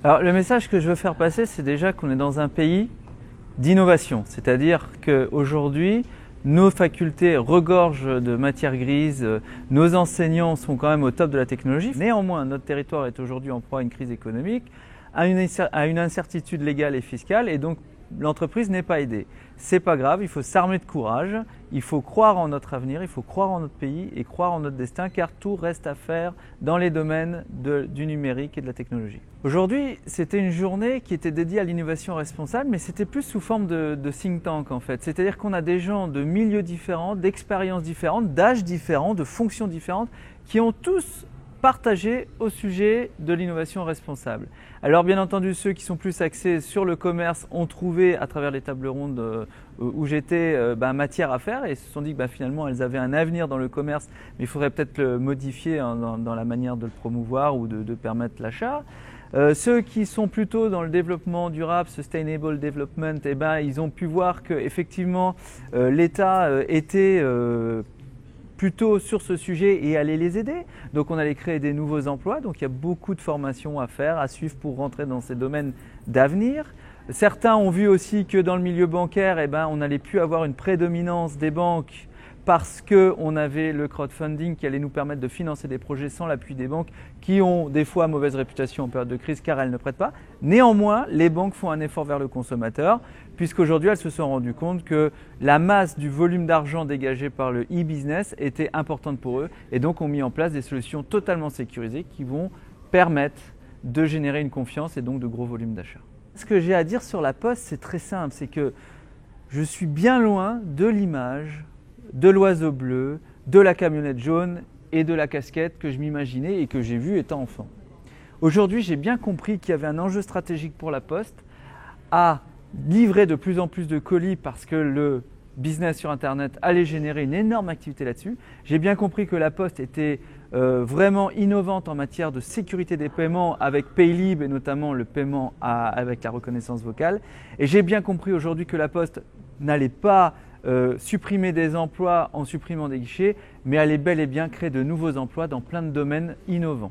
Alors le message que je veux faire passer, c'est déjà qu'on est dans un pays d'innovation. C'est-à-dire qu'aujourd'hui, nos facultés regorgent de matières grises, nos enseignants sont quand même au top de la technologie. Néanmoins, notre territoire est aujourd'hui en proie à une crise économique, à une incertitude légale et fiscale, et donc l'entreprise n'est pas aidée. C'est pas grave, il faut s'armer de courage, il faut croire en notre avenir, il faut croire en notre pays et croire en notre destin, car tout reste à faire dans les domaines du numérique et de la technologie. Aujourd'hui, c'était une journée qui était dédiée à l'innovation responsable, mais c'était plus sous forme de think tank en fait. C'est-à-dire qu'on a des gens de milieux différents, d'expériences différentes, d'âges différents, de fonctions différentes, qui ont tous partagé au sujet de l'innovation responsable. Alors bien entendu, ceux qui sont plus axés sur le commerce ont trouvé à travers les tables rondes où j'étais matière à faire et se sont dit que finalement elles avaient un avenir dans le commerce, mais il faudrait peut-être le modifier dans la manière de le promouvoir ou de permettre l'achat. Ceux qui sont plutôt dans le développement durable, sustainable development, ils ont pu voir qu'effectivement l'État était plutôt sur ce sujet et aller les aider. Donc on allait créer des nouveaux emplois, donc il y a beaucoup de formations à faire, à suivre pour rentrer dans ces domaines d'avenir. Certains ont vu aussi que dans le milieu bancaire, on n'allait plus avoir une prédominance des banques parce qu'on avait le crowdfunding qui allait nous permettre de financer des projets sans l'appui des banques qui ont des fois mauvaise réputation en période de crise car elles ne prêtent pas. Néanmoins, les banques font un effort vers le consommateur puisqu'aujourd'hui elles se sont rendues compte que la masse du volume d'argent dégagé par le e-business était importante pour eux et donc ont mis en place des solutions totalement sécurisées qui vont permettre de générer une confiance et donc de gros volumes d'achat. Ce que j'ai à dire sur la Poste, c'est très simple, c'est que je suis bien loin de l'image de l'oiseau bleu, de la camionnette jaune et de la casquette que je m'imaginais et que j'ai vue étant enfant. Aujourd'hui, j'ai bien compris qu'il y avait un enjeu stratégique pour la Poste à livrer de plus en plus de colis parce que le business sur Internet allait générer une énorme activité là-dessus. J'ai bien compris que la Poste était vraiment innovante en matière de sécurité des paiements avec Paylib et notamment le paiement avec la reconnaissance vocale. Et j'ai bien compris aujourd'hui que la Poste n'allait pas supprimer des emplois en supprimant des guichets, mais allait bel et bien créer de nouveaux emplois dans plein de domaines innovants.